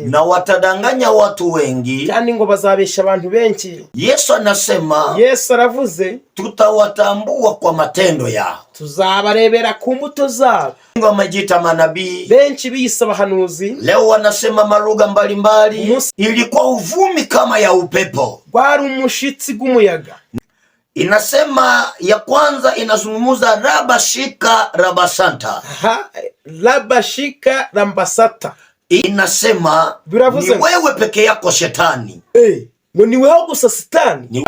na watadanganya watu wengi, kandi ngo bazabesha abantu benshi. Yesu anasema, Yesu aravuze, tutawatambua kwa matendo yao. Tuzabarebera ku mbuto zabo. Wamejita manabii, benshi biyise abahanuzi, leo wanasema malugha mbalimbali. Ilikuwa uvumi kama ya upepo, gwari umushitsi gumuyaga. Inasema ya kwanza inazungumuza rabashika rabasanta. Rabashika rambasata. Inasema ni wewe peke yako shetani. Ngo ni wewe gusa satani.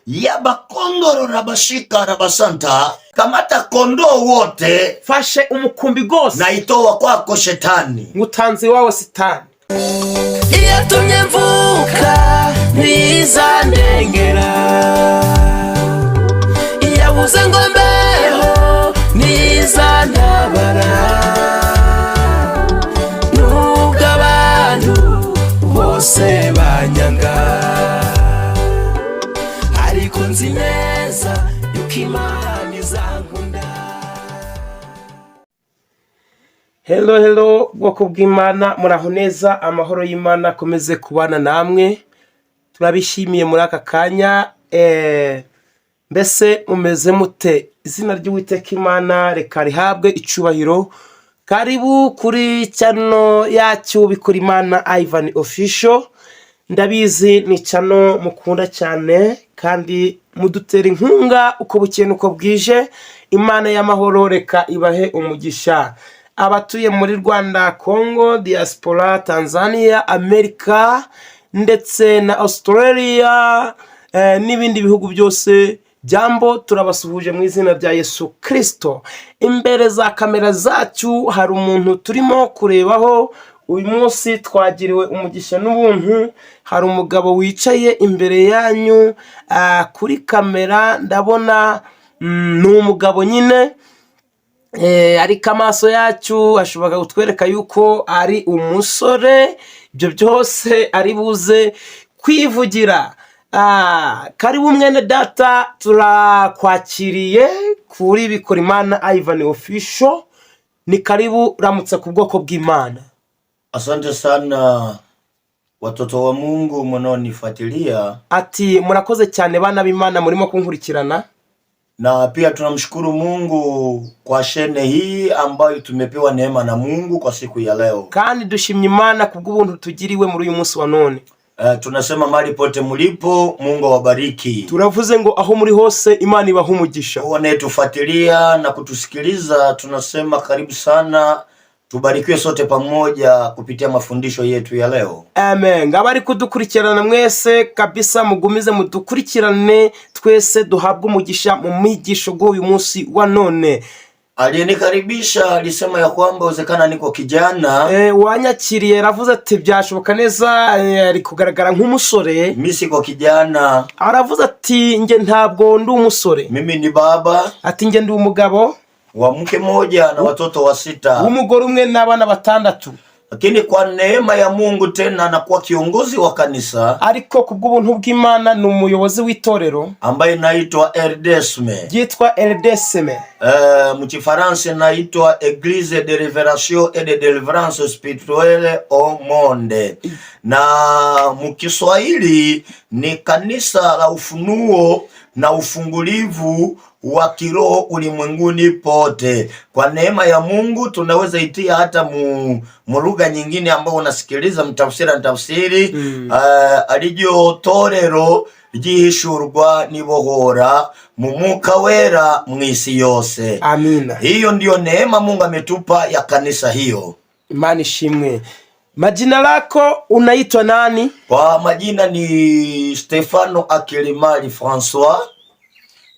Yabakondoro rabashika rabasanta. Kamata kondoo wote, fashe umukumbi gose, na itoa kwako shetani. Ngutanzi wawe satani. Iyatumye mvuka nizandengera, iyabuze ngo mbeho nizantabara, nubwo abantu bose banyanga, ariko nzi neza yuko Imana izankunda. Hello bwoko bw'Imana, muraho neza, amahoro y'Imana akomeze kubana namwe. Turabishimiye muri aka kanya. Mbese mumeze mute? Izina ry'Uwiteka Imana reka rihabwe icubahiro. Karibu kuri channel yacu Bikora Imana Ivan Official. Ndabizi ni channel mukunda cyane kandi mudutera inkunga uko bukeye uko bwije. Imana y'amahoro reka ibahe umugisha. Abatuye muri Rwanda, Congo, Diaspora, Tanzania, Amerika ndetse na Australia n'ibindi bihugu byose, jambo turabasuhuje mu izina rya Yesu Kristo. Imbere za kamera zacu hari umuntu turimo kurebaho. Uyu munsi twagiriwe umugisha n'ubuntu. Hari umugabo wicaye imbere yanyu kuri kamera, ndabona ni umugabo nyine, ariko amaso yacu ashobora kutwereka yuko ari umusore. Ibyo byose ari buze kwivugira. Karibu mwene data, turakwakiriye kuri Bikora Imana Ivan Official. Ni karibu, ramutse ku bwoko bw'Imana. Asante sana watoto wa Mungu mnaonifuatilia. Ati murakoze cyane bana b'Imana murimo kunkurikirana. Na pia tunamshukuru Mungu kwa shene hii ambayo tumepewa neema na Mungu kwa siku ya leo. Kandi dushimye Imana kubw'ubuntu tugiriwe muri uyu munsi wa none. Tunasema mali pote mulipo, Mungu awabariki. Turavuze ngo aho muri hose Imana ibahe umugisha. Wanaetufuatilia na kutusikiliza, tunasema karibu sana. Tubarikiwe sote pamoja kupitia mafundisho yetu ya leo. Amen. Ngabari kudukurikirana mwese kabisa, mugumize mudukurikirane twese duhabwe umugisha mu migisho g'uyu munsi wa none. Aliyenikaribisha alisema ya kwamba uzekana niko kijana. Wanyakiriye aravuze ati byashoboka neza, ari kugaragara nk'umusore. Mimi siko kijana. Aravuze ati nge ntabwo ndi umusore. Mimi ni baba. Ati nge ndi umugabo wa mke moja na watoto wa 6. Umugore umwe n'abana 6. Lakini kwa neema ya Mungu tena anakuwa kiongozi wa kanisa. Ariko kubw'ubuntu bw'Imana ni umuyobozi w'itorero ambaye naitwa RDSME. Yitwa RDSME. Mu Kifaransa naitwa Église de Révélation et de Délivrance Spirituelle au Monde. Na mu Kiswahili ni kanisa la ufunuo na ufungulivu wa kiroho ulimwenguni pote. Kwa neema ya Mungu tunaweza itia hata mu lugha nyingine ambao unasikiliza mtafsiri. Alijyo torero ryihishurwa nibohora mu Mwuka Wera mwisi yose. Amina. Hiyo ndio neema Mungu ametupa ya kanisa hiyo. Imani shimwe. Majina lako unaitwa nani? Kwa majina ni Stefano Akilimali François,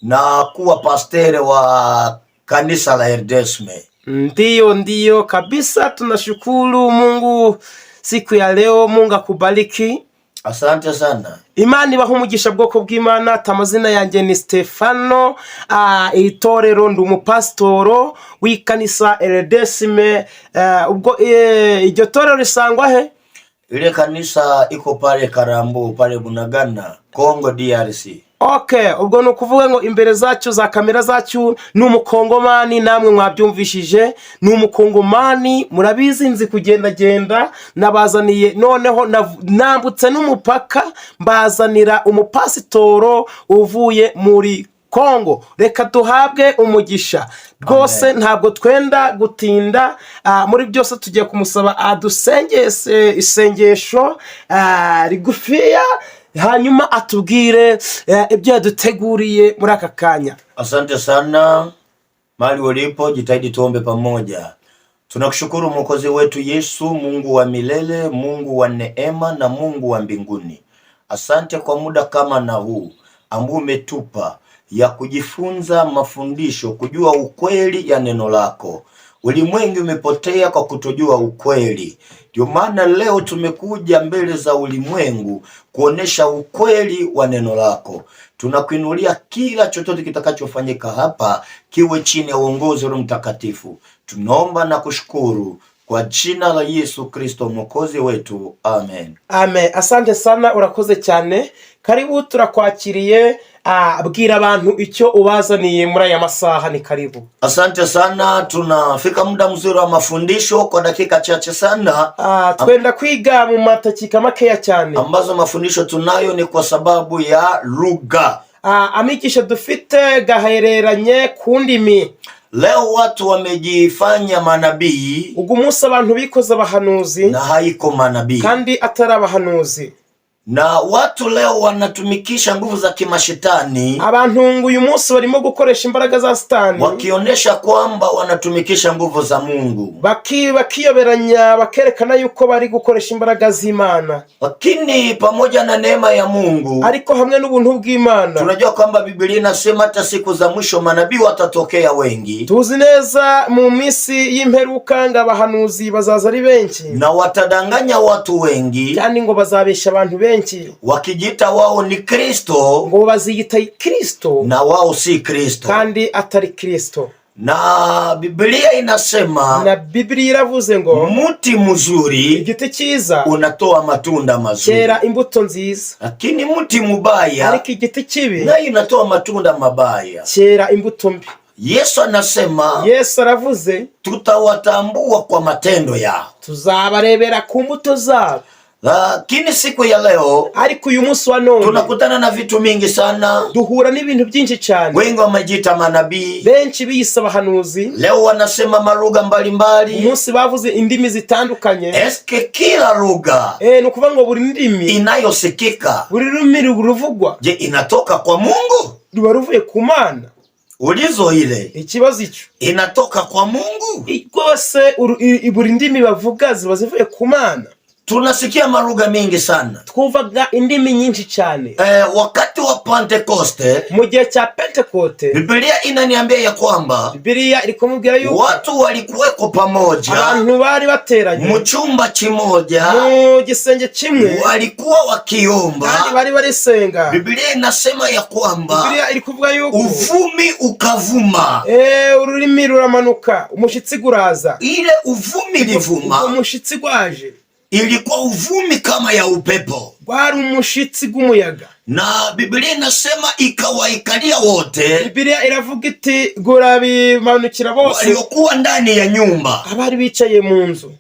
na kuwa pastere wa kanisa la RDSME. Ndiyo kabisa, tunashukuru Mungu siku ya leo. Mungu akubariki. Asante sana. Imana ibahe umugisha bwoko bw'Imana. Tamazina yanjye ni Stefano. Itorero ndi umupastoro w'ikanisa RDSME. Ubwo iryo torero risangwa he? Ile kanisa iko pale Karambo, pale Bunagana, Congo DRC. Okay, ubwo ni ukuvuga ngo imbere zacu za kamera zacu ni umukongomani, namwe mwabyumvishije, ni umukongomani. Murabizi nzi kugendagenda, nabazaniye noneho nambutse n'umupaka mbazanira umupasitoro uvuye muri Kongo. Reka duhabwe umugisha rwose. Ntabwo twenda gutinda muri byose, tugiye kumusaba adusengese isengesho rigufiya, hanyuma atubwire ibyo yaduteguriye muri aka kanya. Asante sana. Mahali ulipo, jitahidi tuombe pamoja. Tunakushukuru Mwokozi wetu Yesu, Mungu wa milele, Mungu wa neema na Mungu wa mbinguni. Asante kwa muda kama na huu ambao umetupa ya kujifunza mafundisho, kujua ukweli ya neno lako. Ulimwengu umepotea kwa kutojua ukweli. Ndio maana leo tumekuja mbele za ulimwengu kuonesha ukweli wa neno lako. Tunakuinulia kila chochote kitakachofanyika hapa kiwe chini ya uongozi wa Mtakatifu. Tunaomba na kushukuru kwa jina la Yesu Kristo Mwokozi wetu. Amen. Amen. Asante sana, urakoze cyane. Karibu, turakwakiriye. Bwira abantu icyo ubazaniye muri aya masaha. Ni karibu. Asante sana. Tunafika muda mzuri wa mafundisho kwa dakika chache sana. Twenda kwiga mu matakika makeya cyane, ambazo mafundisho tunayo ni kwa sababu ya lugha. Amigisha dufite gahereranye ku ndimi. Leo watu wamejifanya manabii, ubwo umunsi abantu bikoza abahanuzi na haiko manabii, kandi atari abahanuzi. Na watu leo wanatumikisha nguvu za kimashetani. Abantu uyu munsi barimo gukoresha imbaraga za Satani, wakionyesha kwamba wanatumikisha nguvu za Mungu, bakiyoberanya bakerekana yuko bari gukoresha imbaraga z'Imana. Lakini pamoja na neema ya Mungu, ariko hamwe n'ubuntu bw'Imana, tunajua kwamba Biblia inasema hata siku za mwisho manabii watatokea wengi. Tuzi neza mu minsi y'imperuka ngo abahanuzi bazaza ari benshi, na watadanganya watu wengi, kandi ngo bazabesha abantu benshi wakijita wao ni Kristo, ngo baziyita Kristo, na wao si Kristo, kandi atari Kristo. Na Biblia inasema, na Biblia iravuze ngo muti mzuri, igiti cyiza, unatoa matunda mazuri, cyera imbuto nziza. Lakini muti mubaya, ariko igiti kibi, nayo inatoa matunda mabaya, cyera imbuto mbi. Yesu anasema, Yesu aravuze, tutawatambua kwa matendo yao, tuzabarebera ku mbuto zabo. Lakini siku ya leo, ariko uyu munsi wa none, tunakutana na vitu mingi sana. Duhura n'ibintu byinshi cyane. Wengi wamejita manabii, benshi biyisa abahanuzi. Leo wanasema malugha mbalimbali, umunsi bavuze indimi zitandukanye. Eske kila lugha nukuvuga ngo buri ndimi inayosikika, buri rurimi ruvugwa, je, inatoka kwa Mungu? Ruba ruvuye ku Mana? Ulizo ile, ikibazo icyo, inatoka kwa Mungu? Rwose buri ndimi bavuga ziba zivuye ku Mana? Tunasikia malugha mingi sana, twumvaga indimi nyinshi cyane. Wakati wa Pentekoste, mu gihe cya Pentekoste, Biblia inaniambia ya kwamba Biblia ilikomubwira yuko watu walikuweko pamoja, abantu bari bateranye mu cyumba kimoja, mu gisenge kimwe, walikuwa wakiomba, kandi bari barisenga. Biblia inasema ya kwamba Biblia ilikuvuga yuko uvumi ukavuma, ururimi ruramanuka, umushitsi guraza. Ile uvumi livuma, umushitsi gwaje, ilikuwa uvumi kama ya upepo, gwari umushitsi gumuyaga. Na Biblia inasema ikawaikalia wote. Biblia iravuga iti gurabimanukira bose waliokuwa ndani ya nyumba, abari bicaye mu nzu,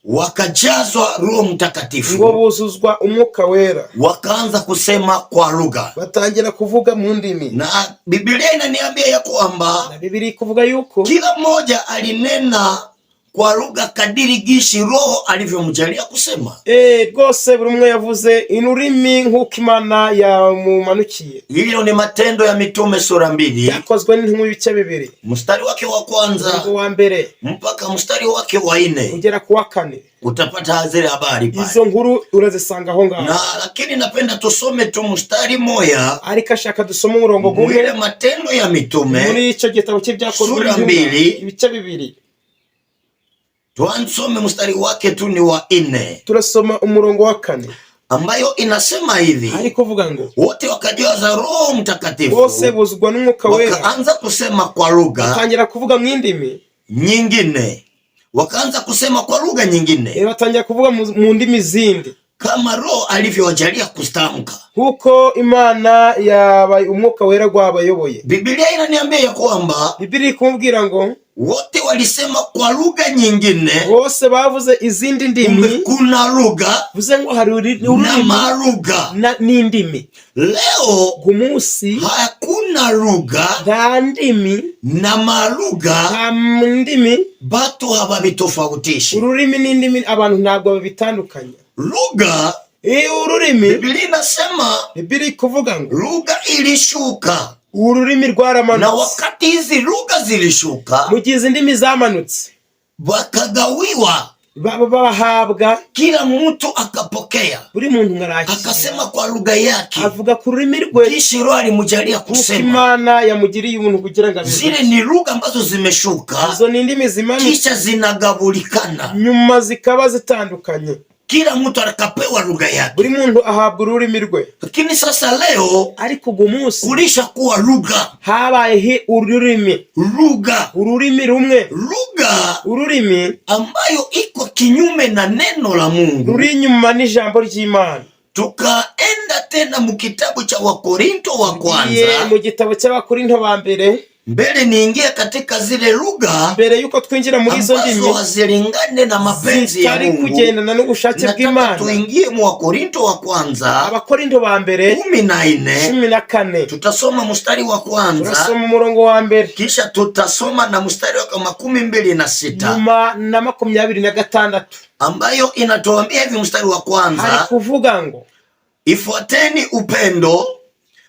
wakajazwa Roho Mtakatifu, ngo buzuzwa umwuka wera, wakaanza kusema kwa lugha, batangira kuvuga mu ndimi. Na Biblia inaniambia ya kwamba, na Biblia kuvuga yuko kila mmoja alinena kwa lugha kadiri gishi Roho alivyomjalia kusema. Rwose buri umwe yavuze inurimi nk'uko Imana yamumanukiye. Hilo ni Matendo ya Mitume sura 2, yakozwe n'intumwa ibice 2, mstari wake wa kwanza wa mbere mpaka mstari wake wa 4 kugera ku wa 4. Utapata zile habari pale. Izo nkuru urazisanga aho ngaho. Na lakini napenda tusome tu mstari moja, ariko ashaka dusome umurongo gumwe ile Matendo ya Mitume muri ico gitabo cy'ibyakozwe sura 2 ibice 2. Tuansome mstari wake tu ni wa 4. Turasoma umurongo wa 4, ambayo inasema hivi, ariko kuvuga ngo wote wakajaza Roho Mtakatifu, bose buzwa n'umwuka wera, wakaanza kusema kwa lugha, batangira kuvuga mu ndimi nyingine, wakaanza kusema kwa lugha nyingine, batangira kuvuga mu ndimi zindi, kama Roho alivyowajalia kustamka. Kuko Imana yabaye umwuka wera gwabayoboye. Biblia inaniambia ya kwamba Biblia ikumbwira ngo wote walisema kwa lugha nyingine. Bose bavuze izindi ndimi. Kuna lugha vuze ngo hari ururimi na malugha n'indimi. Leo Gumusi hakuna lugha nta ndimi na malugha, nta ndimi. Batu hababitofautishi. Ururimi n'indimi abantu ntabwo babitandukanya. Lugha ururimi Biblia inasema Biblia kuvuga ngo lugha ilishuka. Ururimi rwaramanutse. Na wakati hizi lugha zilishuka, mu gihe indimi zamanutse, bakagawiwa, bahabwa, kila mtu akapokea, buri muntu ngaraki akasema kwa lugha yake, avuga ku rurimi rwe, kisha Roho alimujalia kusema. Imana yamugiriye ubuntu kugira ngo zile ni lugha ambazo zimeshuka, izo ni indimi zimanutse, kisha zinagabulikana, nyuma zikaba zitandukanye. Kila mtu akapewa lugha yake, buri muntu ahabwa ururimi rwe. Lakini sasa leo ariko gumunsi kulishakuwa lugha, habaye ururimi rumwe, ururimi ambayo iko kinyume na neno la Mungu, ruri nyuma n'ijambo ry'Imana. Tukaenda tena mu kitabu cha Wakorinto wa kwanza, mu gitabo cy'Abakorinto ba mbere, mbele niingie katika zile lugha, mbere yuko twinjira muri izo ndimi ambazo hazilingane na mapenzi ya Mungu, kugendana n'ubushake bw'Imana. Tuingie mu Wakorinto wa kwanza, Abakorinto ba mbere 14, tutasoma mstari wa kwanza, tutasoma umurongo wa mbere, kisha tutasoma na mstari wa 26, nyuma na 26, ambayo inatuambia hivi. Mstari wa kwanza hari kuvuga ngo ifuateni upendo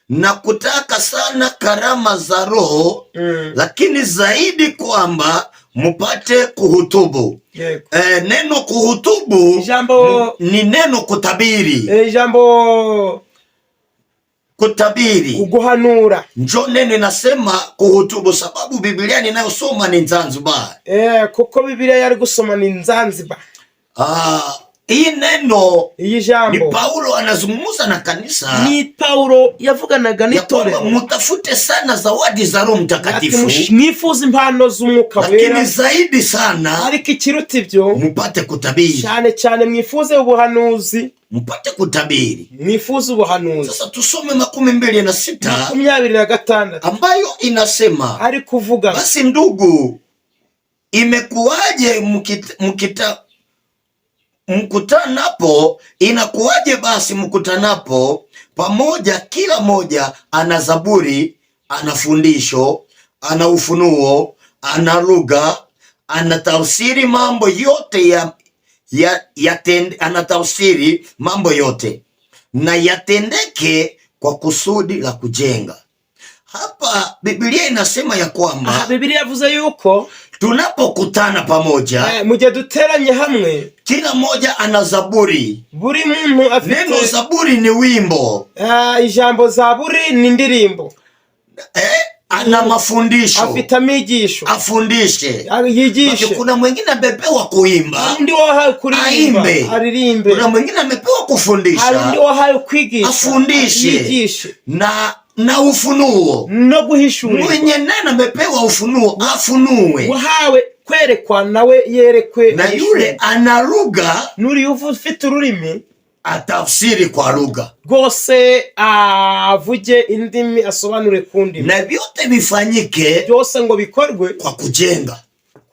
na kutaka sana karama za Roho, lakini zaidi kwamba mupate kuhutubu. Neno kuhutubu ni neno kutabiri. Kutabiri, kuguhanura, njo neno inasema kuhutubu, sababu Biblia ninayosoma ni Zanzibar. Kuko Biblia yari gusoma ni Zanzibar. Hii neno ni Paulo anazungumza na kanisa. Ni Paulo yavuganaga n'itorero, mutafute sana zawadi za Roho Mtakatifu, mwifuza impano z'umwuka wera, lakini zaidi sana, ariko ikiruta ibyo, mupate kutabiri. cyane mwifuze ubuhanuzi, mpate kutabiri, mwifuza ubuhanuzi. Sasa tusome 26 ambayo inasema, ari kuvuga basi ndugu, imekuwaje mkutanapo, inakuwaje basi mkutanapo pamoja, kila moja ana zaburi, ana fundisho, ana ufunuo, ana lugha, ana tafsiri mambo yote anatafsiri mambo yote, na yatendeke kwa kusudi la kujenga. Hapa Biblia inasema ya kwamba, Biblia yavuze yuko tunapokutana pamoja, mujye duteranye hamwe, kila moja ana zaburi. Buri muntu afite, neno zaburi ni wimbo, ijambo zaburi ni ndirimbo, ana mafundisho, afite amigisho, afundishe, yigishe. Kuna mwingine amepewa kuimba, ndi wahaye kuririmba, aririmbe. Kuna mwingine amepewa kufundisha, ndi wahaye kwigisha, afundishe, yigishe. Na ufunuo, no guhishura. Mwenye nani amepewa ufunuo, afunue. Wahawe kwerekwa, nawe yerekwe. Na yule ana lugha, nuri ufite ururimi, atafsiri kwa lugha, rwose avuge indimi, asobanure ku ndimi. Na vyote bifanyike, byose ngo bikorwe kwa kujenga.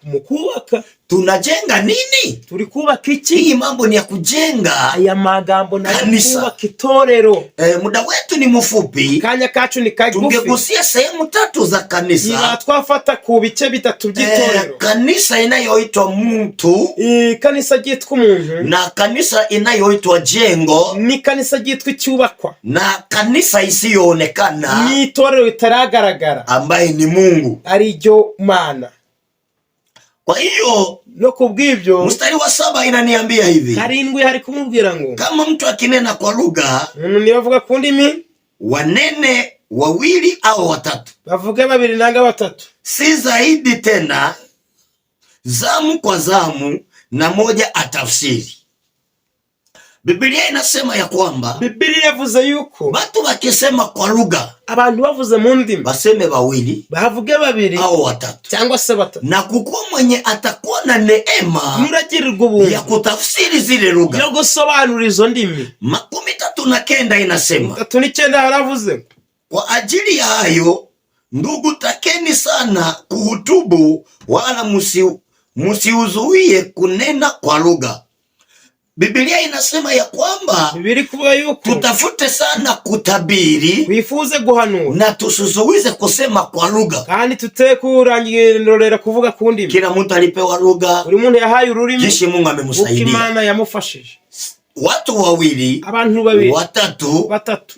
Mukubaka. Tunajenga nini? Turi kubaka iki? Hii mambo ni ya kujenga aya magambo na kubaka itorero. Muda wetu ni mfupi, kanya kacu ni kagufi. Tungegusia sehemu 3 za kanisa. Niba twafata ku bice 3 by'itorero. Kanisa inayoitwa mtu, kanisa ryitwa umuntu, na kanisa inayoitwa jengo, ni kanisa ryitwa icyubakwa, na kanisa isiyoonekana, ni itorero itaragaragara, ambaye ni Mungu, ari ryo Mana. Kwa hiyo no kubw'ibyo, mstari wa 7 inaniambia hivi, 7 hari kumubwira ngo, kama mtu akinena kwa lugha, ni bavuga ku ndimi, wanene 2 au 3, bavuge 2 nanga 3, si zaidi tena, zamu kwa zamu, na moja atafsiri. Biblia inasema ya kwamba Biblia yavuze yuko watu wakisema kwa lugha abantu bavuze mu ndimi baseme bawili bavuge babiri au watatu, cyangwa se batatu, na kukuwa mwenye atakuwa na neema nuragirirwa ubuntu ya kutafsiri zile lugha. yo gusobanura izo ndimi. 39 inasema 39 haravuze kwa ajili ya hayo ndugu, takeni sana kuhutubu, wala musiuzuie kunena kwa lugha. Biblia inasema ya kwamba Bibiri kuvuga yuko tutafute sana kutabiri wifuze guhanura na tusuzuize kusema kwa lugha. kandi tutekurangirorera kuvuga ku ndimi. Kila mtu alipewa lugha, Buri muntu yahaye ururimi kisha Mungu amemsaidia. Imana yamufashije. Watu wawili, abantu babiri, watatu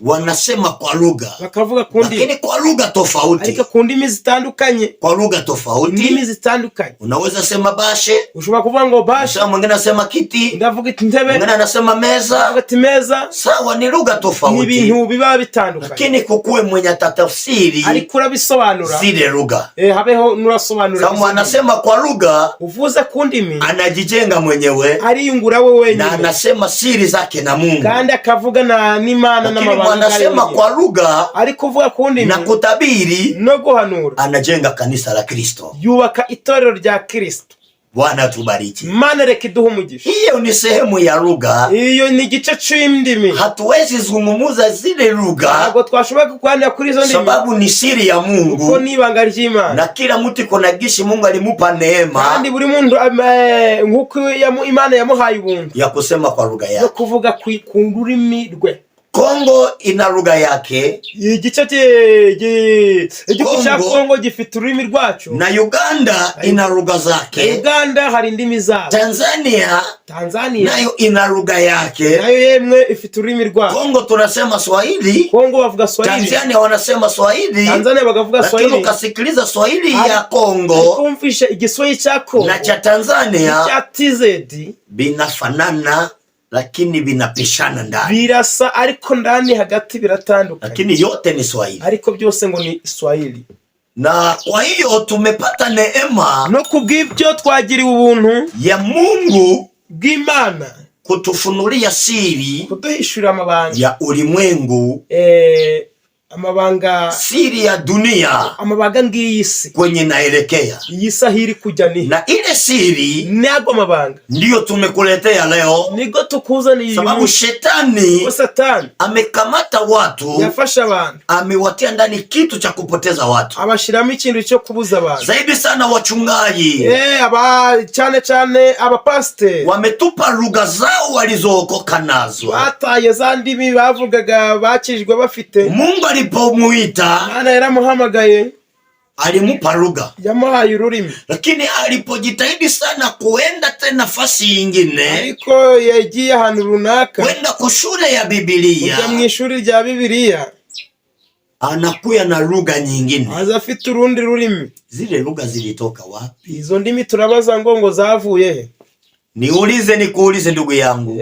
wanasema kwa lugha, bakavuga ku ndimi, lakini kwa lugha tofauti, ariko ku ndimi zitandukanye. kwa lugha tofauti, ndimi zitandukanye. Unaweza sema bashe, ushobora kuvuga ngo bashe, mwingine anasema kiti, ndavuga iti ntebe, mwingine anasema meza, ndavuga iti meza. Sawa, ni lugha tofauti, ni ibintu biba bitandukanye, lakini kukuwe mwenye atatafsiri ariko urabisobanura zile lugha. habeho nurasobanura. Kama anasema kwa lugha, uvuze ku ndimi, anajijenga mwenyewe, ariyungura we wenyine, na anasema siri zake na Mungu, kandi akavuga na n'Imana n'amabanga. Anasema kwa lugha, ariko uvuga ku ndimi na kutabiri no guhanura, anajenga kanisa la Kristo, yubaka itorero rya Kristo. Bwana tubariki. Imana reka iduhe umugisha. Hiyo ni sehemu ya lugha. Iyo ni gice c'indimi. Hatuwezi zungumuza zile lugha, ntabwo twashobora kuganira kuri izo ndimi, sababu ni siri ya Mungu, kuko ni ibanga ry'Imana, na kila mtu kona gishi Mungu alimupa neema, kandi buri muntu nkuko Imana yamuhaye ubuntu ya kusema kwa lugha yake, yo kuvuga ku rurimi rwe. Kongo ina lugha yake, igice cya Kongo gifite ururimi rwacu, na Uganda ina lugha zake, Uganda hari indimi zabo, Tanzania nayo ina lugha yake, nayo yemwe ifite ururimi rwacu. Kongo tunasema Swahili, Kongo bavuga Swahili, Tanzania wanasema Swahili, Tanzania bakavuga Swahili, lakini ukasikiliza Swahili ya Kongo kumfisha igiswahili cha Kongo na cha Tanzania cha TZ binafanana, lakini binapishana ndani, birasa ariko ndani hagati biratandukanye, lakini yote ni Swahili, ariko byose ngo ni Swahili. Na kwa hiyo tumepata neema, no kubw'ibyo twagiriwe ubuntu ya Mungu bw'Imana kutufunulia siri, kuduhishurira amabanga ya ulimwengu, amabanga, siri ya dunia, amabanga ng'iyisi kwenye naelekea, iyi sahiri kujya ni, na ile siri nago mabanga ndiyo tumekuletea leo, nigo tukuzaniye, sababu Satani amekamata watu, yafasha abantu, amewatia ndani kitu cha kupoteza watu, abashiramo ikintu cyo kubuza abantu. Zaidi sana wachungaji, cyane abapasiteri wametupa lugha zao walizookoka nazo, bataye za ndimi bavugaga bakijwe bafite. Mungu alipomuita, Mana yaramuhamagaye, alimupa lugha, yamuhaye ururimi, lakini alipojitahidi sana kuenda tena nafasi nyingine, ariko yagiye ahantu runaka, kwenda ku shule ya Biblia, kujya mu ishuri rya Bibiliya, anakuya na lugha nyingine, aza afite urundi rurimi. Zile lugha zilitoka wapi? Izo ndimi turabaza ngo zavuye he? Niulize nikuulize ndugu yangu,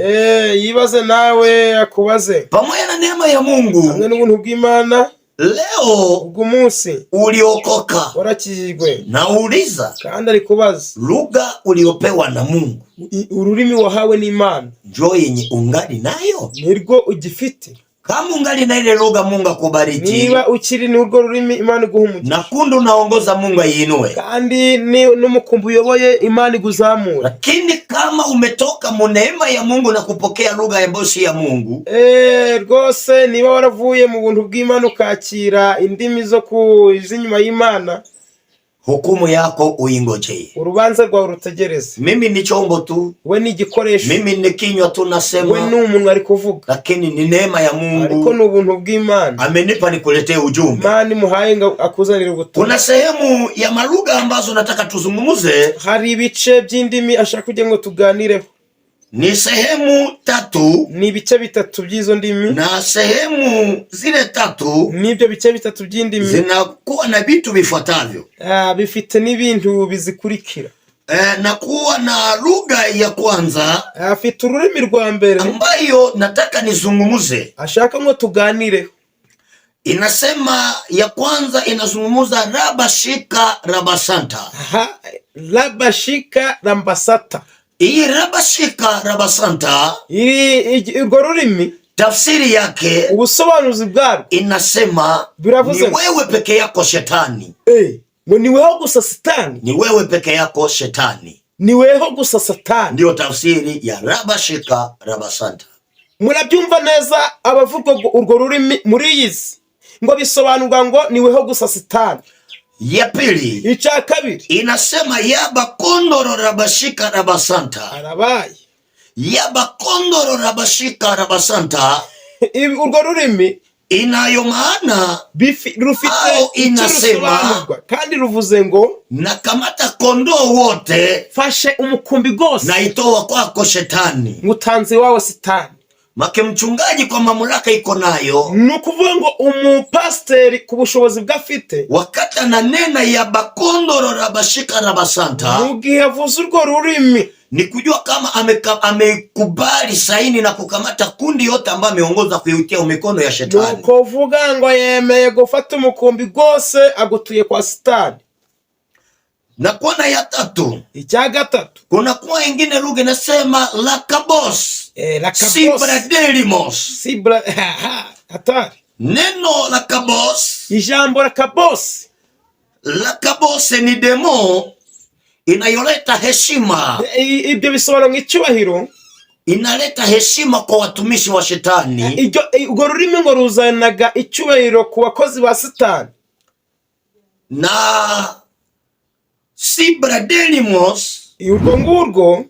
yibaze nawe akubaze. Pamoja na neema ya Mungu, hamwe n'ubuntu bw'Imana, leo ubwo munsi uliokoka, warakijijwe, nauliza, kandi ari kubaza, lugha uliopewa na Mungu, ururimi wahawe n'Imana, njoo yenye ungali nayo, nirwo ugifite? Kama ungali na ile lugha, Mungu akubariki. Niba ukiri ni urwo rurimi, Imana iguha umugisha. Na kundi unaongoza, Mungu ainue. Kandi n'umukumbi uyoboye, Imana iguzamura. Lakini kama umetoka mu neema ya Mungu na kupokea lugha ambayo si ya Mungu, rwose niba waravuye mu buntu bw'Imana ukakira indimi zo inyuma y'Imana, hukumu yako uingojee, urubanza rwawe rutegereze. Mimi ni chombo tu, we ni igikoresho, mimi ni kinywa tu nasema, we ni umuntu ari kuvuga, lakini ni neema ya Mungu, ariko ni ubuntu bw'Imana amenipa nikuletee ujumbe. Imana imuhaye ngo akuzanire ubutumwa. Kuna sehemu ya malugha ambazo nataka tuzungumuze, hari ibice by'indimi ashaka kugira ngo tuganireho. Ni sehemu 3, ni ibice bitatu by'izo ndimi, na sehemu zile 3 n'ibyo bice bitatu by'indimi zinakuwa na vitu vifuatavyo. Bifite n'ibintu bizikurikira. Na kuwa na lugha ya kwanza, afite ururimi rwa mbere ambayo nataka nizungumuze, ashaka ngo tuganireho. Inasema ya kwanza inazungumuza rabashika rabasanta. Rabashika rambasata. Iyi rabashika rabasanta, urwo rurimi tafsiri yake ubusobanuzi bwarwo inasema biravuze ni wewe peke yako shetani. ngo ni weho gusa Satani. Ni wewe peke yako shetani. Ni weho gusa Satani. Ndio tafsiri ya rabashika rabasanta. Murabyumva neza abavuga urwo rurimi muri yizi ngo bisobanurwa ngo ni weho gusa Satani. Ya pili Icya kabiri inasema yabakondoro rabashika rabasanta. arabaye. Yabakondoro rabashika rabasanta Urwo rurimi inayo maana rufite au inasema kandi ruvuze ngo nakamata kondoo wote fashe umukumbi gose naitoa kwako shetani. ngutanze wawe Satani. Make mchungaji kwa mamlaka iko nayo, nukuvuga ngo umupasteri ku bushobozi bwafite wakati ananena yabakondoro rabashika rabasanta, mugihe avuze urwo rurimi ni kujua kama amekubali saini na kukamata kundi yote ambayo ameongoza kuitia mikono ya shetani. Nuko uvuga ngo yemeye gufata umukumbi gose agutuye kwa Satani. Na kuna ya tatu, Icya gatatu kuna kuwa ingine lugha inasema lakabos, sibradelimos. hatari. Neno lakabos, Ijambo lakabos, lakabos ni demo inayoleta heshima. ibyo bisobanura nk'icyubahiro, Inaleta heshima kwa watumishi wa shetani. urwo rurimi ngo ruzanaga icyubahiro ku bakozi ba Satani. Na sibradelimos urwo ngurwo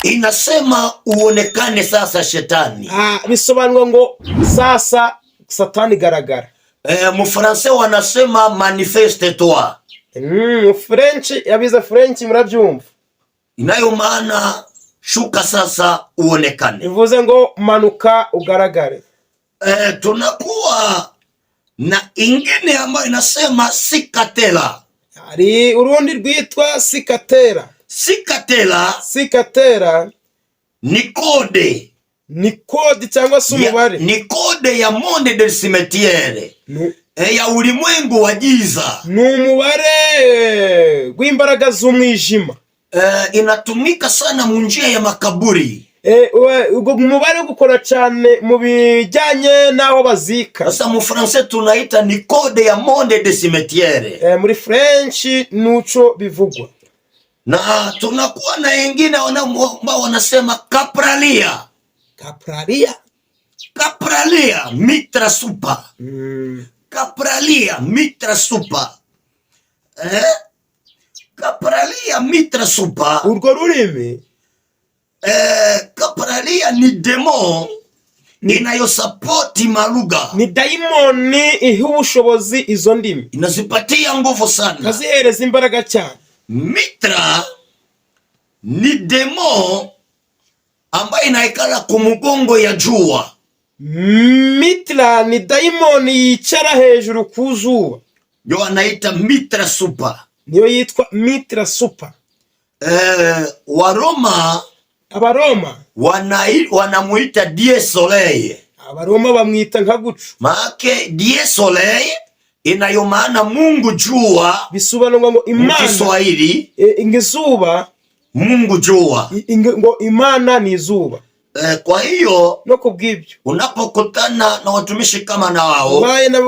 inasema uonekane sasa shetani. bisobanura ngo sasa Satani garagara. Mu Francais wanasema manifeste toi. French yabiza French murabyumva. Inayo maana shuka sasa uonekane. Bivuze ngo manuka ugaragare. Tunakuwa na ingine ambayo inasema sikatela. Hari urundi rwitwa sikatera. Sikatera ni kode. Ni kode cyangwa se umubare. Ni kode ya monde del cimetière. Ya ulimwengu wa giza. Ni umubare w'imbaraga z'umwijima. Inatumika sana mu njia ya makaburi. Ubwo umubare gukora cyane mu bijyanye naho bazika. Sasa mu Francais tunaita ni code ya monde de cimetière. Muri French nuco bivugwa. Na tunakuwa na wengine ambao wanasema kapralia. Kapralia mitra super. Kapralia mitra super. Kapralia mitra super. Urwo rurimi kapralia ni demo inayosapoti malugha. Ni daimoni iha ubushobozi izo ndimi. Inazipatia nguvu sana. Kazihereza imbaraga cyane. Mitra ni demo ambayo inaikala kumugongo ya jua. Mitra ni daimoni yicara hejuru ku zuba. Ndio anaita mitra super. Niyo yitwa mitra super. Abaroma wanamuita dieu soleil. Abaroma bamwita nka gucu. Maake dieu soleil inayo maana Mungu jua. Bisobanura ngo Imana Kiswahili izuba, Mungu jua. Ngo Imana ni izuba. Kwa hiyo no kubwibyo unapokutana na watumishi kama na wao,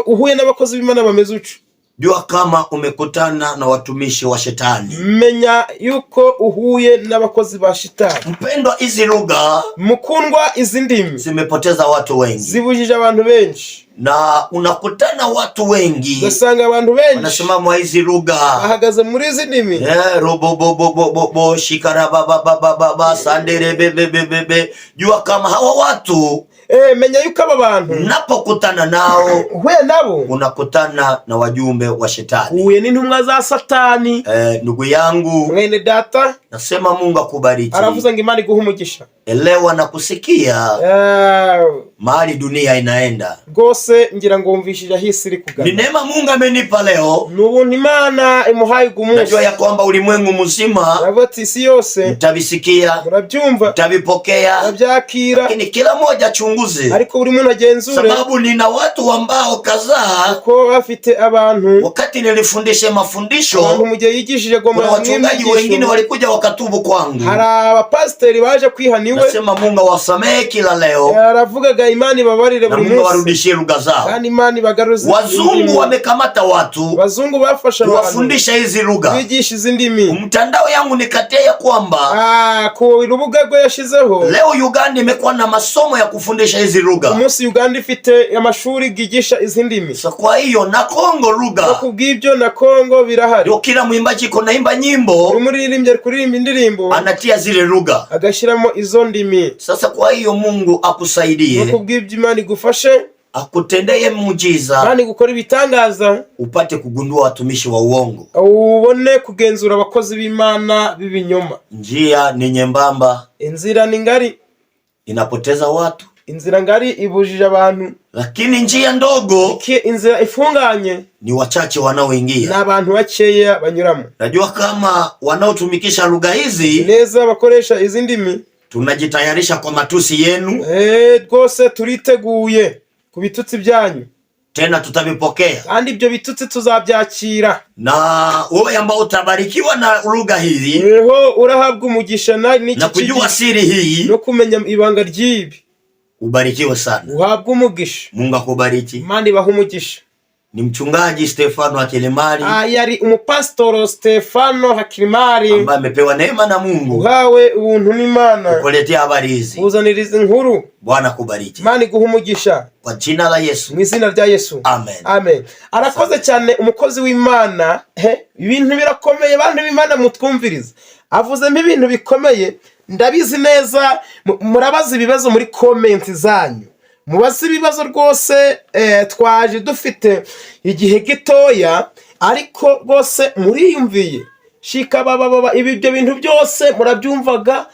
uhuye n'abakozi b'Imana bameze ucu, jua kama umekutana na watumishi wa shetani. Menya yuko uhuye n'abakozi ba shetani. Mpendwa, hizi lugha mukundwa, izi ndimi zimepoteza watu wengi, zibujije abantu benshi, na unakutana watu wengi gasanga abantu benshi wanasema mwa hizi lugha bahagaze muri izi ndimi robo shikarababa sandere bebe. Jua kama hawa watu menya yuko aba bantu napokutana nao uhuye nabo unakutana na wajumbe wa shetani, uhuye n'intumwa za Satani. Ndugu yangu, mwene data, nasema Mungu akubariki. aravuza ngo Imana iguhe umugisha. elewa na kusikia mahali dunia inaenda. Rwose ngira ngo wumvishije aho isi iri Ni kugana. neema Mungu amenipa leo. N'ubuntu Imana imuhaye umunsi. Najua ya kwamba ulimwengu mzima Ravati isi yose mtabisikia, murabyumva, mtabipokea, murabyakira, lakini kila mmoja achunguze, ariko buri muntu agenzure, sababu nina watu ambao kadhaa ko bafite abantu. wakati nilifundisha Abantu mafundisho, mu gihe yigishije kuna wachungaji wengine goma walikuja wakatubu kwangu, hari abapasiteri baje kwihaniwe. nasema Mungu awasamehe kila leo, Yaravugaga Imana ibabarire na buri Mungu munsi, awarudishie lugha zao. kandi Imana ibagaruze. Wazungu wamekamata watu Abazungu bafasha abantu kuwafundisha hizi lugha. bigisha izi ndimi. Mtandao yangu nikatia ya kwamba ku rubuga rwe yashizeho, leo Uganda imekuwa na masomo ya kufundisha hizi lugha. umunsi Uganda ifite amashuri gigisha izi ndimi. So kwa hiyo na Kongo lugha, Kubw'ibyo na Kongo birahari. ndio kila mwimbaji iko naimba nyimbo Umuririmbyi ari kuririmba indirimbo anatia zile lugha. agashiramo izo ndimi. Sasa kwa hiyo Mungu akusaidie, Kubw'ibyo Imana igufashe, akutendeye muujiza, kandi gukora ibitangaza, upate kugundua watumishi wa uongo. ubone kugenzura abakozi b'Imana b'ibinyoma. Njia ni nyembamba, Inzira ni ngari, inapoteza watu, inzira ngari ibujije abantu, lakini njia ndogo inzira ifunganye ni wachache wanaoingia. n'abantu bakeya banyuramo. Najua kama wanaotumikisha lugha hizi Neza bakoresha izi ndimi, tunajitayarisha kwa matusi yenu, rwose turiteguye ku bitutsi byanyu, tena tutavipokea. kandi ibyo bitutsi tuzabyakira. Na wewe ambao utabarikiwa na lugha hizi Eho urahabwa umugisha n'iki na kujua siri hii, no kumenya ibanga ry'ibi, ubarikiwe sana. uhabwa umugisha. Mungu akubariki. Imana ibaha umugisha. Ni mchungaji Stefano Hakilimari Yari umupasitoro Stefano Hakilimari ambaye amepewa neema na Mungu uhawe ubuntu n'Imana kukuletea habari hizi. kuzaniriza inkuru. Bwana kubariki Imana iguha umugisha kwa jina la Yesu, mu izina rya Yesu, amen. Amen. Arakoze cyane umukozi w'Imana. Ibintu birakomeye, bantu b'Imana mutwumviriza, avuzemo ibintu bikomeye. Ndabizi neza murabaza ibibazo muri komenti zanyu, mubaze ibibazo rwose. Twaje dufite igihe gitoya, ariko rwose muriyumviye shika baba ibyo bintu byose murabyumvaga.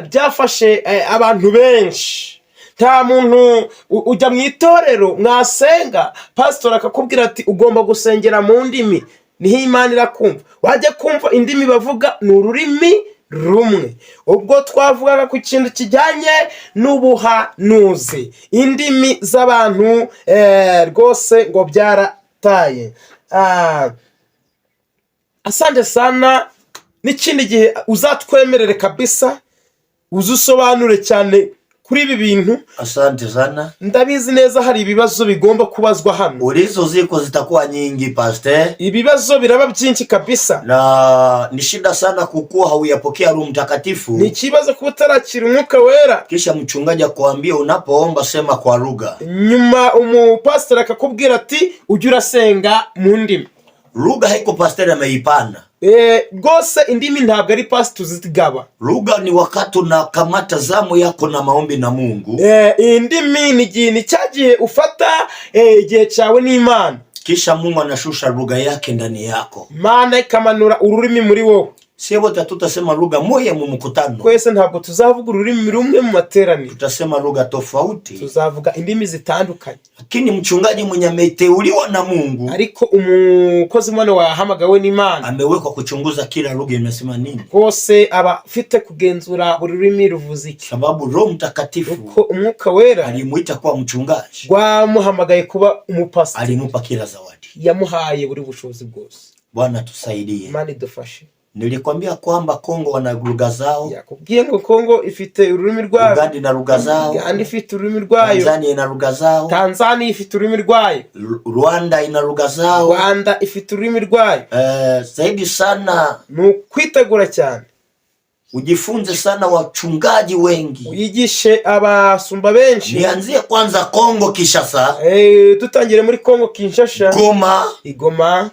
Byafashe abantu benshi. Nta muntu ujya mu itorero mwasenga pastor akakubwira ati ugomba gusengera mu ndimi, niho Imana irakumva. Wajya kumva indimi bavuga ni ururimi rumwe. Ubwo twavugaga ku kintu kijyanye n'ubuhanuzi, indimi z'abantu rwose ngo byarataye. Asante sana. N'ikindi gihe uzatwemerere kabisa uzusobanure cyane kuri ibi bintu. Asante sana. Ndabizi neza hari ibibazo bigomba kubazwa hano. Ulizo ziko zitakuwa nyingi pastor. Ibibazo biraba byinshi kabisa. Na ni shida sana kukuwa hauyapokea Roho Mtakatifu. Ni kibazo kuba utarakira Umwuka Wera. Kisha mchungaji akwambia unapoomba sema kwa lugha. Nyuma umupastor akakubwira ati ujye urasenga mu ndimi. Lugha haiko pastor ameipana. Rwose indimi ntabwo ari pastor zigaba. Lugha ni wakati unakamata zamu yako na maombi na Mungu. Indimi ni cyagiye ufata igihe cyawe n'Imana, kisha Mungu anashusha lugha yake ndani yako. Imana ikamanura ururimi muri wowe. Sio wote tutasema lugha moja mu mkutano. Kwese ntabwo tuzavuga ururimi rumwe mu materaniro. Tutasema lugha tofauti. Tuzavuga indimi zitandukanye. Lakini mchungaji mwenye ameteuliwa na Mungu, ariko umukozi mwana wahamagawe n'Imana, amewekwa kuchunguza kila lugha imesema nini. Kose aba fite kugenzura buri rurimi ruvuze iki. Sababu Roho Mtakatifu uko Umwuka Wera alimuita kuwa mchungaji, wamuhamagaye kuba umupastor, alimupa kila zawadi, yamuhaye buri bushobozi bwose. Bwana tusaidie. Imana idufashe. Nilikwambia kwamba Kongo wana lugha zao. Yakubwiye ngo Kongo ifite ururimi rwayo. Uganda ina lugha zao. Uganda ifite ururimi rwayo. Tanzania ina lugha zao. Tanzania ifite ururimi rwayo. Rwanda ina lugha zao. Rwanda ifite ururimi rwayo. Zaidi sana kwitegura cyane. Ujifunze sana wachungaji wengi. Uyigishe abasumba benshi. Nianzie kwanza Kongo Kinshasa. Tutangire muri Kongo Kinshasa. Igoma.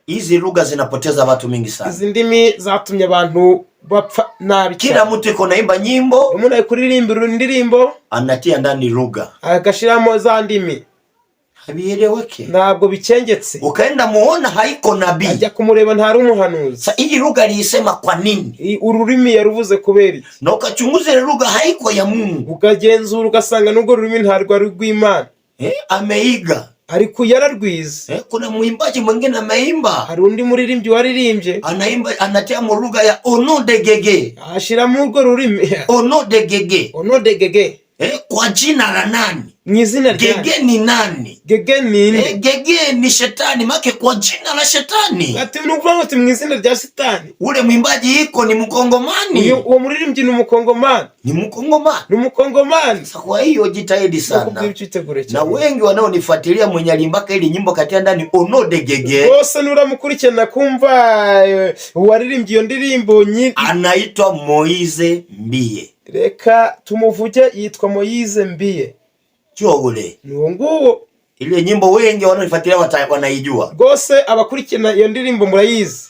Hizi lugha zinapoteza watu mingi sana. Izi ndimi zatumye abantu bapfa nabi cyane. Kila mtu iko naimba nyimbo, umuntu ari kuririmba indirimbo anatia ndani lugha, agashiramo za ndimi. habieleweke, ntabwo bicengetse. ukaenda muona haiko nabii. Ajya kumureba ntari umuhanuzi. Sa hii lugha aliisema kwa nini? Ururimi yaruvuze kubera iki? Na ukachunguza ile lugha haiko ya Mungu. Ukagenzura ugasanga n'ubwo rurimi ntarwo ari rw'Imana. Ameiga. Ariko yararwize. Kuna mwimbaji mwingine ameimba. Hari undi muririmbyi waririmbye. Anaimba anatia mu lugha ya ono de gege. Ashira mu rwo rurimi. Ono de gege. Ono de gege. Kwa jina la nani? Mwizina rya Gege ni nani? Gege ni Gege ni shetani, make kwa jina la shetani. Ati nukuvuga ati mwizina rya shetani. Ule mwimbaji iko ni Mkongomani. Uwo muririmbyi ni Mkongomani. Ni Mkongomani. Ni Mkongomani. Kwa hiyo jitahidi sana. Na wengi wanaonifuatilia mwenye alimbaka ili nyimbo katia ndani ono de gege. Bose nuramukurikirana kumva waririmbye iyo ndirimbo nyinshi. Anaitwa Moise Mbie. Reka tumuvuge, yitwa Moise Mbie. Cyogole. Nuwo nguwo. Ile nyimbo wengi wanaonifuatilia wanaijua. Gose abakurikirana iyo ndirimbo murayizi.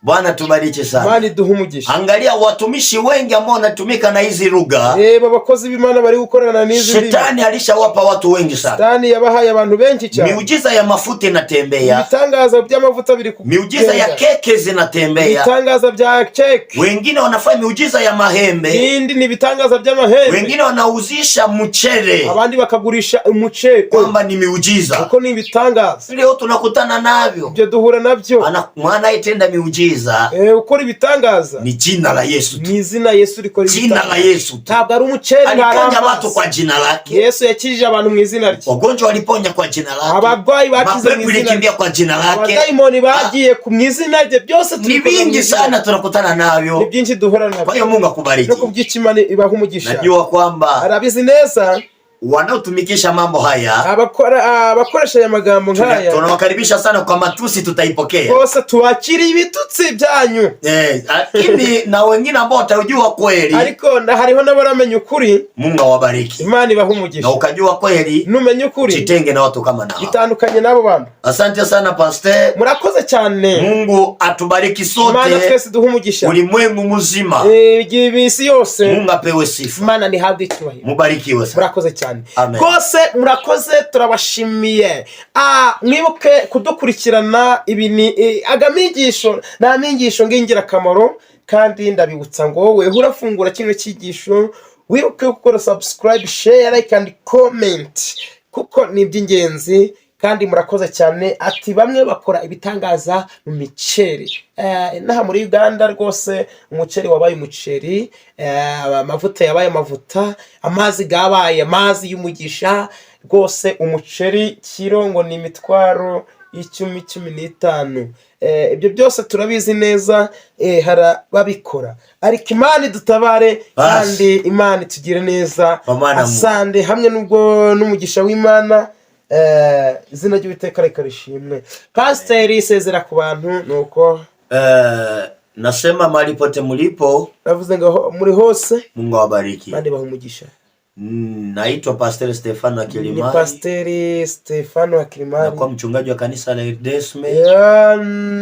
Bwana tubariki sana. Bwana duhumugisha. Angalia watumishi wengi ambao wanatumika na hizi lugha. Babakozi b'Imana bari gukorana n'izi ndimi. Shetani alishawapa watu wengi sana. Shetani yabahaye abantu benshi cyane. Miujiza ya mafuta inatembea. Ibitangaza by'amavuta biri ku. Miujiza ya keke zinatembea. Ibitangaza bya keke. Wengine wanafanya miujiza ya mahembe. Indi ni ibitangaza by'amahembe. Wengine wanauzisha mchele. Abandi bakagurisha umuchere. Kwamba ni miujiza. Uko ni ibitangaza. Leo tunakutana navyo. Byo duhura navyo. Mwana itenda miujiza. Ukora ibitangaza ni jina la Yesu. Ni izina Yesu rikora ibitangaza. Jina la Yesu. Ntabwo ari umuceri aliponya watu kwa jina lake. Yesu yakijije abantu mu izina rye. Wagonjwa waliponya kwa jina lake. Abarwayi bakize mu izina rye. Kwa jina lake. Abadayimoni bagiye ku izina rye. Byose ni bingi sana tunakutana navyo. Ni byinshi duhura navyo. Kwa hiyo Mungu akubariki. No kubyicimana ibaha umugisha. Najua kwamba arabizi neza wanaotumikisha mambo haya, abakoresha aya magambo nkaya, tunawakaribisha sana. Kwa matusi tutaipokea. Bose tuwakiri ibitutsi byanyu. Lakini na wengine ambao watajua kweli. Ariko hariho n'abaramenya ukuri. Mungu awabariki. Imana ibaha umugisha. Na ukajua kweli, numenya ukuri, jitenge na watu kama nao. Itandukanye nabo bantu. Asante sana pastor. Murakoze cyane. Mungu atubariki sote. Imana twese duha umugisha. Ulimwengu muzima. Ibisi yose. Mungu apewe sifa. Imana ni habwe icyubahiro. Mubarikiwe sana. Murakoze cyane. Rwose murakoze turabashimiye. Mwibuke kudukurikirana. Ibi ni agamigisho n'amigisho ngingirakamaro, kandi ndabibutsa ngo wowe urafungura kino cyigisho wibuke gukora subscribe, share, like and comment, kuko ni iby'ingenzi. Kandi murakoze cyane. Ati bamwe bakora ibitangaza mu miceri. Naha muri Uganda rwose umuceri wabaye umuceri, amavuta yabaye amavuta, amazi gabaye amazi y'umugisha. Rwose umuceri kiro ngo ni imitwaro 10-15. Ibyo byose turabizi neza, harababikora. Ariko Imana dutabare kandi Imana tugire neza. Asande hamwe n'ubwo n'umugisha w'Imana. Izina ry'Uwiteka reka rishimwe. Pastor isezera ku bantu nuko nasema mahali pote mlipo, navuze ngo muri hose, Mungu awabariki. Bandi bahumugisha. Naitwa Pastor Stefano Akilimari. Ni Pastor Stefano Akilimari. Na kwa mchungaji wa kanisa la Edesme.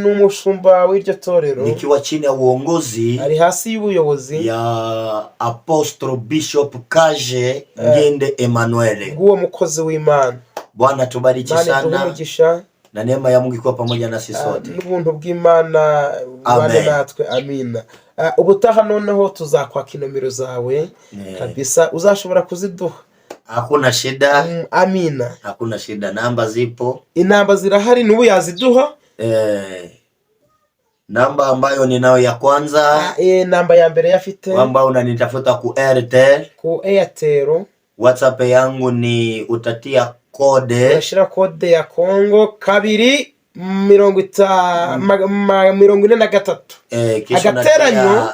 N'umushumba w'iryo torero. Nikiwa chini ya uongozi, ari hasi y'ubuyobozi ya Apostle Bishop Kaje Ngende Emmanuel. Nguwo mukozi w'Imana. Bwana tubariki sana. Na neema ya Mungu ikuwa pamoja nasi sote. N'ubuntu bw'Imana bane natwe. Amina. Ubutaha noneho tuzakwaka inomero zawe kabisa, uzashobora kuziduha. Hakuna shida. Amina. Hakuna shida, namba zipo. Inamba zirahari, nubu yaziduha. Namba ambayo ninayo ya kwanza, namba ya mbere yafite, ambayo unanitafuta ku Airtel. Ku Airtel. WhatsApp yangu ni utatia kode, unashira kode ya Kongo 243. Agateranyo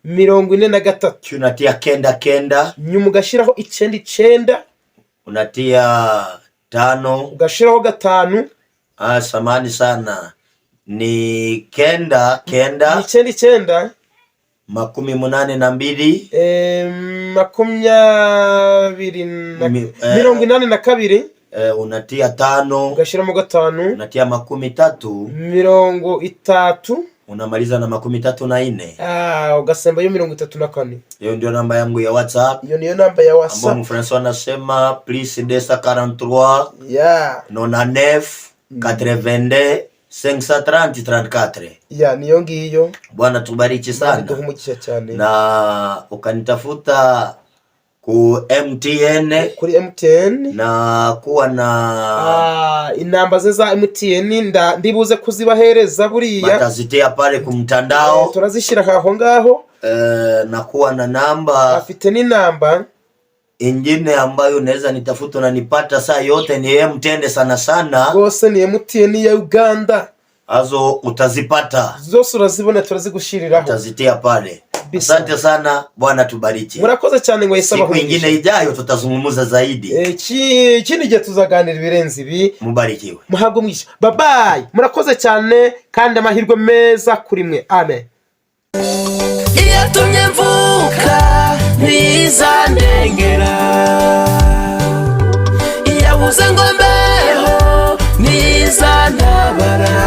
243. Unatia kenda. Nyuma ugashiraho 99. Unatia 5. Ugashiraho 5. Samani sana. Ni kenda. Ni 99. 82. 82. Unatia 5. Ugashiramo 5. Unatia 30. 30. unamaliza na 34. ugasembayo 34. Hiyo ndio namba yangu ya WhatsApp. Hiyo niyo namba ya WhatsApp. Ambao Mfrançois anasema plus 243 99 82 530 34. Niyo ngiyo. Bwana tubariki sana. Duhumugisha cyane. Na ukanitafuta ku MTN. Kuri MTN. Na kuwa na inamba ze za MTN ndibuze kuzibahereza buriya. Batazitia pale ku mtandao. Turazishira aho ngaho. Na kuwa na namba. Afite ni namba ingine ambayo unaweza nitafuta na nipata saa yote ni MTN sana sana. Gose ni MTN ya Uganda. Azo utazipata. Zose urazibona turazigushiriraho. Utazitia pale. Asante sana, Bwana tubariki. Murakoze cyane ngo yesaba siku nyingine ijayo tutazungumza zaidi. Kindi gihe tuzaganira ibirenze ibi. Mubarikiwe. Muhabwe mwisha. Bye bye. Murakoze cyane kandi amahirwe meza kuri mwe. Amen. Iyatumye mvuka ntizandengera, iyabuze ngo mbeho ntizantabara,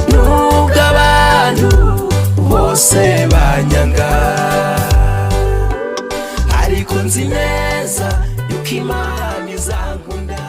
nubwo abantu bose banyanga, ariko nzi neza yuko Imana izankunda.